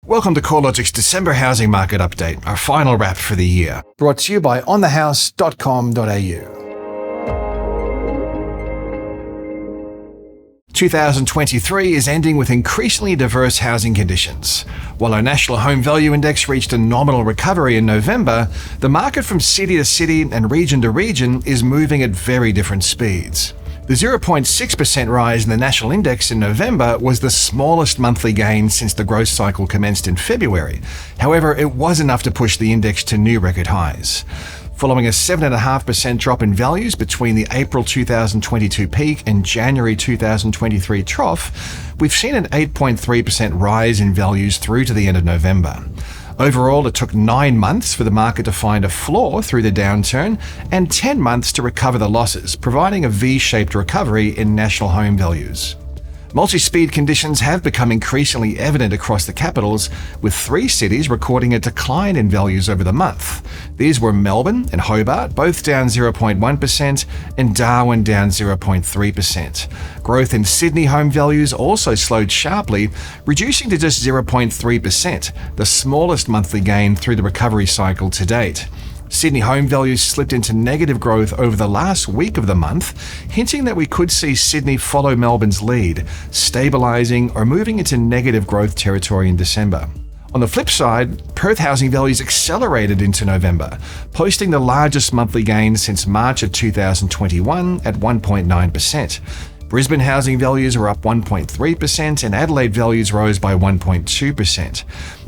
Welcome to CoreLogic's December housing market update, our final wrap for the year. Brought to you by onthehouse.com.au. 2023 is ending with increasingly diverse housing conditions. While our National Home Value Index reached a nominal recovery in November, the market from city to city and region to region is moving at very different speeds. The 0.6% rise in the national index in November was the smallest monthly gain since the growth cycle commenced in February. However, it was enough to push the index to new record highs. Following a 7.5% drop in values between the April 2022 peak and January 2023 trough, we've seen an 8.3% rise in values through to the end of November. Overall, it took 9 months for the market to find a floor through the downturn and 10 months to recover the losses, providing a V-shaped recovery in national home values. Multi-speed conditions have become increasingly evident across the capitals, with 3 cities recording a decline in values over the month. These were Melbourne and Hobart, both down 0.1%, and Darwin down 0.3%. Growth in Sydney home values also slowed sharply, reducing to just 0.3%, the smallest monthly gain through the recovery cycle to date. Sydney home values slipped into negative growth over the last week of the month, hinting that we could see Sydney follow Melbourne's lead, stabilising or moving into negative growth territory in December. On the flip side, Perth housing values accelerated into November, posting the largest monthly gain since March of 2021 at 1.9%. Brisbane housing values were up 1.3% and Adelaide values rose by 1.2%.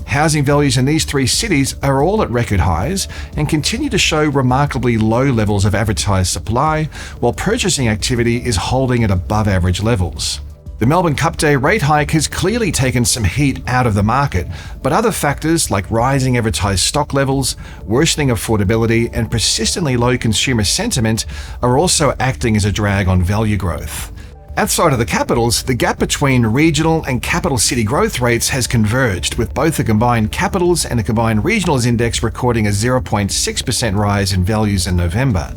Housing values in these 3 cities are all at record highs and continue to show remarkably low levels of advertised supply, while purchasing activity is holding at above average levels. The Melbourne Cup Day rate hike has clearly taken some heat out of the market, but other factors like rising advertised stock levels, worsening affordability, and persistently low consumer sentiment are also acting as a drag on value growth. Outside of the capitals, the gap between regional and capital city growth rates has converged, with both the combined capitals and the combined regionals index recording a 0.6% rise in values in November.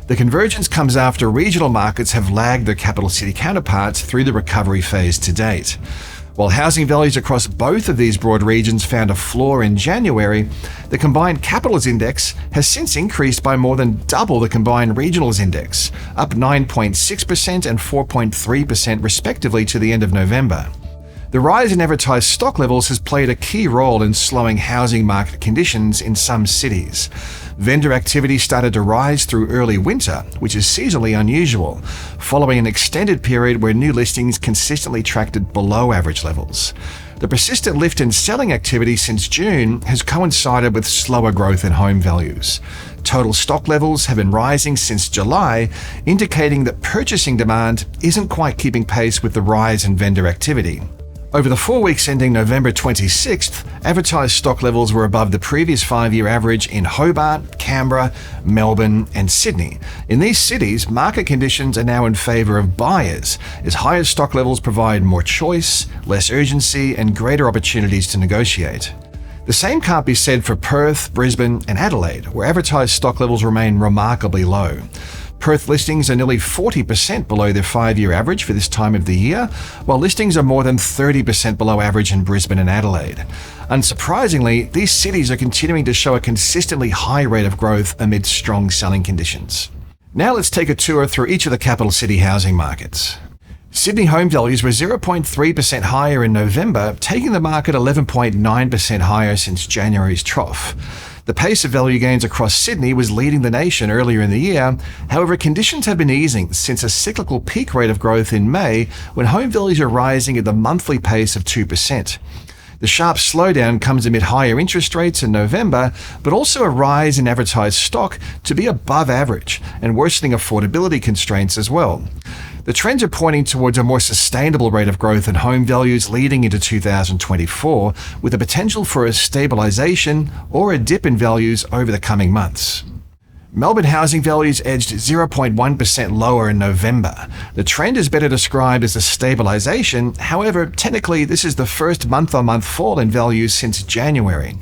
The convergence comes after regional markets have lagged their capital city counterparts through the recovery phase to date. While housing values across both of these broad regions found a floor in January, the combined capitals index has since increased by more than double the combined regionals index, up 9.6% and 4.3% respectively to the end of November. The rise in advertised stock levels has played a key role in slowing housing market conditions in some cities. Vendor activity started to rise through early winter, which is seasonally unusual, following an extended period where new listings consistently tracked at below average levels. The persistent lift in selling activity since June has coincided with slower growth in home values. Total stock levels have been rising since July, indicating that purchasing demand isn't quite keeping pace with the rise in vendor activity. Over the 4 weeks ending November 26th, advertised stock levels were above the previous 5-year average in Hobart, Canberra, Melbourne, and Sydney. In these cities, market conditions are now in favour of buyers, as higher stock levels provide more choice, less urgency, and greater opportunities to negotiate. The same can't be said for Perth, Brisbane, and Adelaide, where advertised stock levels remain remarkably low. Perth listings are nearly 40% below their 5-year average for this time of the year, while listings are more than 30% below average in Brisbane and Adelaide. Unsurprisingly, these cities are continuing to show a consistently high rate of growth amid strong selling conditions. Now let's take a tour through each of the capital city housing markets. Sydney home values were 0.3% higher in November, taking the market 11.9% higher since January's trough. The pace of value gains across Sydney was leading the nation earlier in the year. However, conditions have been easing since a cyclical peak rate of growth in May, when home values are rising at the monthly pace of 2%. The sharp slowdown comes amid higher interest rates in November, but also a rise in advertised stock to be above average and worsening affordability constraints as well. The trends are pointing towards a more sustainable rate of growth in home values leading into 2024, with the potential for a stabilisation or a dip in values over the coming months. Melbourne housing values edged 0.1% lower in November. The trend is better described as a stabilisation, however, technically this is the first month-on-month fall in values since January.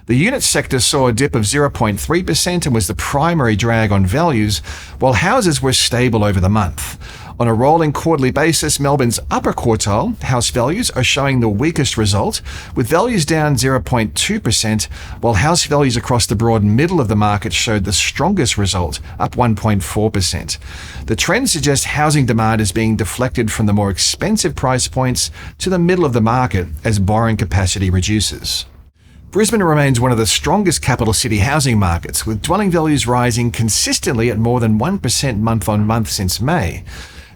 The unit sector saw a dip of 0.3% and was the primary drag on values, while houses were stable over the month. On a rolling quarterly basis, Melbourne's upper quartile house values are showing the weakest result, with values down 0.2%, while house values across the broad middle of the market showed the strongest result, up 1.4%. The trend suggests housing demand is being deflected from the more expensive price points to the middle of the market as borrowing capacity reduces. Brisbane remains one of the strongest capital city housing markets, with dwelling values rising consistently at more than 1% month-on-month since May.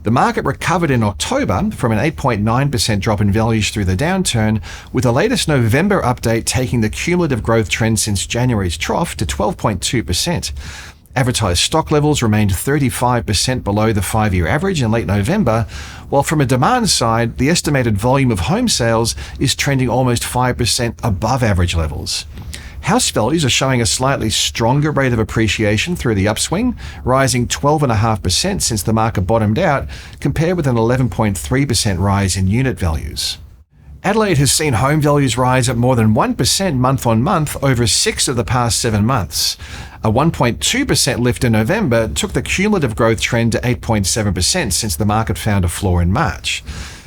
The market recovered in October from an 8.9% drop in values through the downturn, with the latest November update taking the cumulative growth trend since January's trough to 12.2%. Advertised stock levels remained 35% below the 5-year average in late November, while from a demand side, the estimated volume of home sales is trending almost 5% above average levels. House values are showing a slightly stronger rate of appreciation through the upswing, rising 12.5% since the market bottomed out, compared with an 11.3% rise in unit values. Adelaide has seen home values rise at more than 1% month-on-month over 6 of the past 7 months. A 1.2% lift in November took the cumulative growth trend to 8.7% since the market found a floor in March.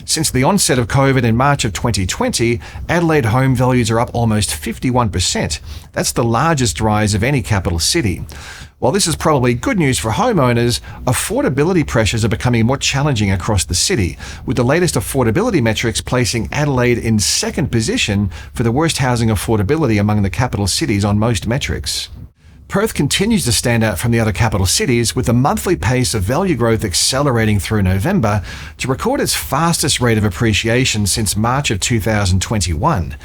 Since the onset of COVID in March of 2020, Adelaide home values are up almost 51%. That's the largest rise of any capital city. While this is probably good news for homeowners, affordability pressures are becoming more challenging across the city, with the latest affordability metrics placing Adelaide in second position for the worst housing affordability among the capital cities on most metrics. Perth continues to stand out from the other capital cities, with the monthly pace of value growth accelerating through November to record its fastest rate of appreciation since March of 2021.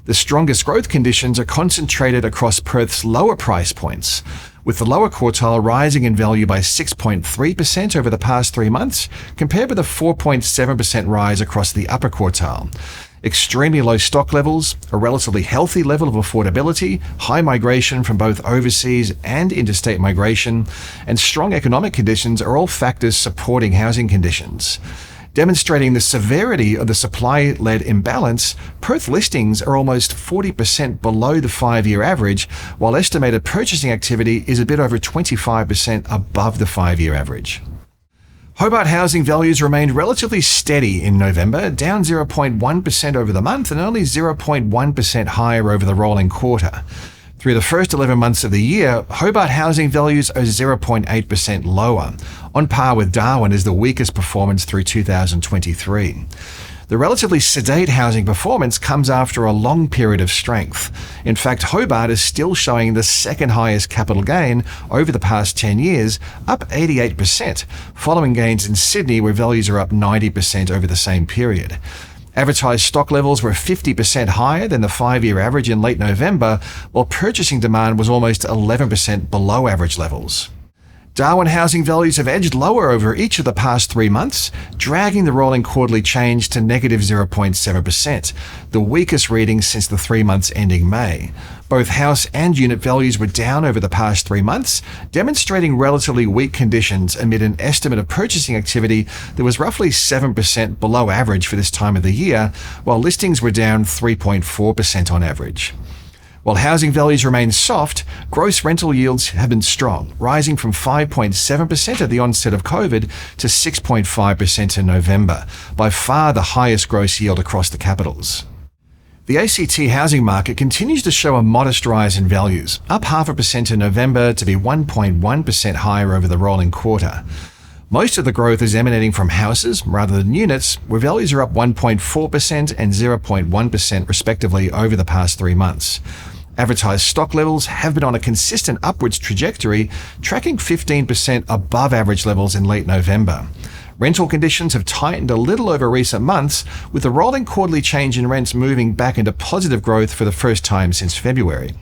The strongest growth conditions are concentrated across Perth's lower price points, with the lower quartile rising in value by 6.3% over the past 3 months, compared with a 4.7% rise across the upper quartile. Extremely low stock levels, a relatively healthy level of affordability, high migration from both overseas and interstate migration, and strong economic conditions are all factors supporting housing conditions. Demonstrating the severity of the supply-led imbalance, Perth listings are almost 40% below the 5-year average, while estimated purchasing activity is a bit over 25% above the 5-year average. Hobart housing values remained relatively steady in November, down 0.1% over the month and only 0.1% higher over the rolling quarter. Through the first 11 months of the year, Hobart housing values are 0.8% lower, on par with Darwin as the weakest performance through 2023. The relatively sedate housing performance comes after a long period of strength. In fact, Hobart is still showing the second highest capital gain over the past 10 years, up 88%, following gains in Sydney where values are up 90% over the same period. Advertised stock levels were 50% higher than the 5-year average in late November, while purchasing demand was almost 11% below average levels. Darwin housing values have edged lower over each of the past 3 months, dragging the rolling quarterly change to negative 0.7%, the weakest reading since the 3 months ending May. Both house and unit values were down over the past 3 months, demonstrating relatively weak conditions amid an estimate of purchasing activity that was roughly 7% below average for this time of the year, while listings were down 3.4% on average. While housing values remain soft, gross rental yields have been strong, rising from 5.7% at the onset of COVID to 6.5% in November, by far the highest gross yield across the capitals. The ACT housing market continues to show a modest rise in values, up 0.5% in November to be 1.1% higher over the rolling quarter. Most of the growth is emanating from houses rather than units, where values are up 1.4% and 0.1% respectively over the past 3 months. Advertised stock levels have been on a consistent upwards trajectory, tracking 15% above average levels in late November. Rental conditions have tightened a little over recent months, with the rolling quarterly change in rents moving back into positive growth for the first time since February.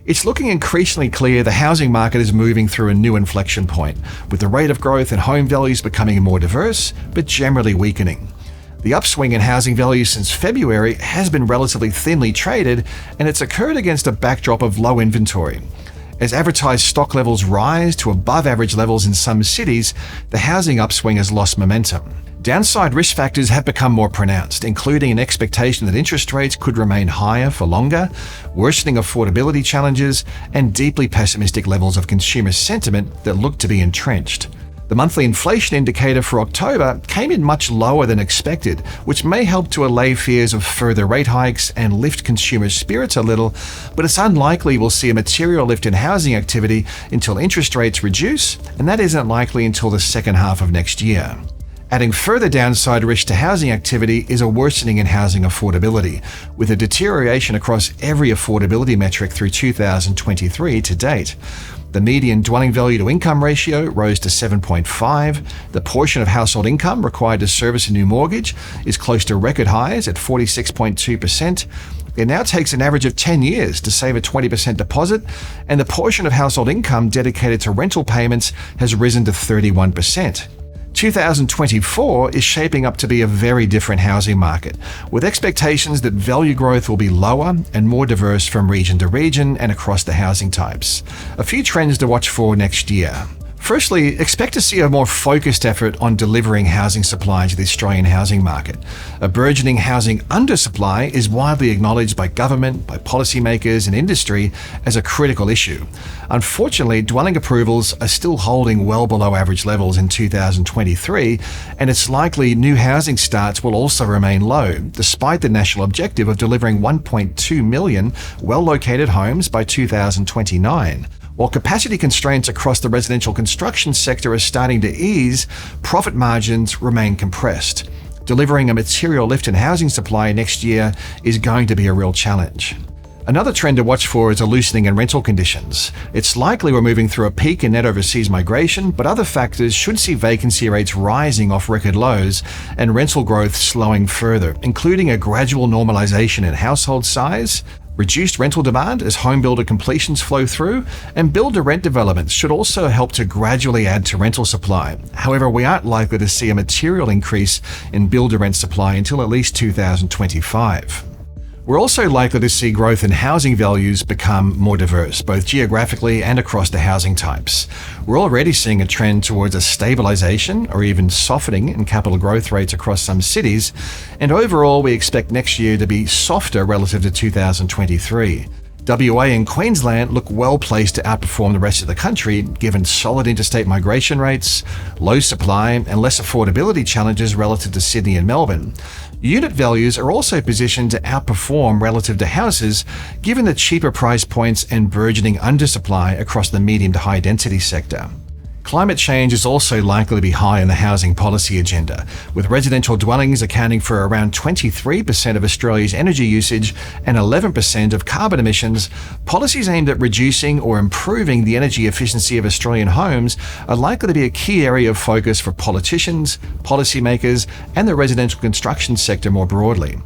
It's looking increasingly clear the housing market is moving through a new inflection point, with the rate of growth in home values becoming more diverse, but generally weakening. The upswing in housing values since February has been relatively thinly traded, and it's occurred against a backdrop of low inventory. As advertised stock levels rise to above average levels in some cities, the housing upswing has lost momentum. Downside risk factors have become more pronounced, including an expectation that interest rates could remain higher for longer, worsening affordability challenges, and deeply pessimistic levels of consumer sentiment that look to be entrenched. The monthly inflation indicator for October came in much lower than expected, which may help to allay fears of further rate hikes and lift consumer spirits a little, but it's unlikely we'll see a material lift in housing activity until interest rates reduce, and that isn't likely until the second half of next year. Adding further downside risk to housing activity is a worsening in housing affordability, with a deterioration across every affordability metric through 2023 to date. The median dwelling value to income ratio rose to 7.5. The portion of household income required to service a new mortgage is close to record highs at 46.2%. It now takes an average of 10 years to save a 20% deposit, and the portion of household income dedicated to rental payments has risen to 31%. 2024 is shaping up to be a very different housing market, with expectations that value growth will be lower and more diverse from region to region and across the housing types. A few trends to watch for next year. Firstly, expect to see a more focused effort on delivering housing supply to the Australian housing market. A burgeoning housing undersupply is widely acknowledged by government, by policymakers and industry as a critical issue. Unfortunately, dwelling approvals are still holding well below average levels in 2023, and it's likely new housing starts will also remain low, despite the national objective of delivering 1.2 million well-located homes by 2029. While capacity constraints across the residential construction sector are starting to ease, profit margins remain compressed. Delivering a material lift in housing supply next year is going to be a real challenge. Another trend to watch for is a loosening in rental conditions. It's likely we're moving through a peak in net overseas migration, but other factors should see vacancy rates rising off record lows and rental growth slowing further, including a gradual normalization in household size, reduced rental demand as home builder completions flow through, and build-to-rent developments should also help to gradually add to rental supply. However, we aren't likely to see a material increase in build-to-rent supply until at least 2025. We're also likely to see growth in housing values become more diverse, both geographically and across the housing types. We're already seeing a trend towards a stabilization or even softening in capital growth rates across some cities, and overall we expect next year to be softer relative to 2023. WA and Queensland look well placed to outperform the rest of the country, given solid interstate migration rates, low supply, and less affordability challenges relative to Sydney and Melbourne. Unit values are also positioned to outperform relative to houses, given the cheaper price points and burgeoning undersupply across the medium to high density sector. Climate change is also likely to be high on the housing policy agenda, with residential dwellings accounting for around 23% of Australia's energy usage and 11% of carbon emissions. Policies aimed at reducing or improving the energy efficiency of Australian homes are likely to be a key area of focus for politicians, policymakers, and the residential construction sector more broadly.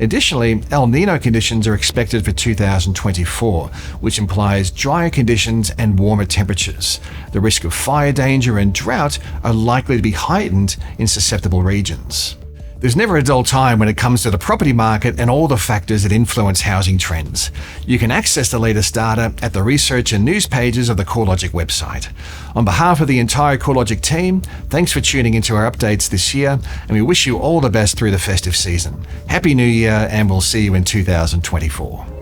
Additionally, El Niño conditions are expected for 2024, which implies drier conditions and warmer temperatures. The risk of fire danger and drought are likely to be heightened in susceptible regions. There's never a dull time when it comes to the property market and all the factors that influence housing trends. You can access the latest data at the research and news pages of the CoreLogic website. On behalf of the entire CoreLogic team, thanks for tuning into our updates this year, and we wish you all the best through the festive season. Happy New Year, and we'll see you in 2024.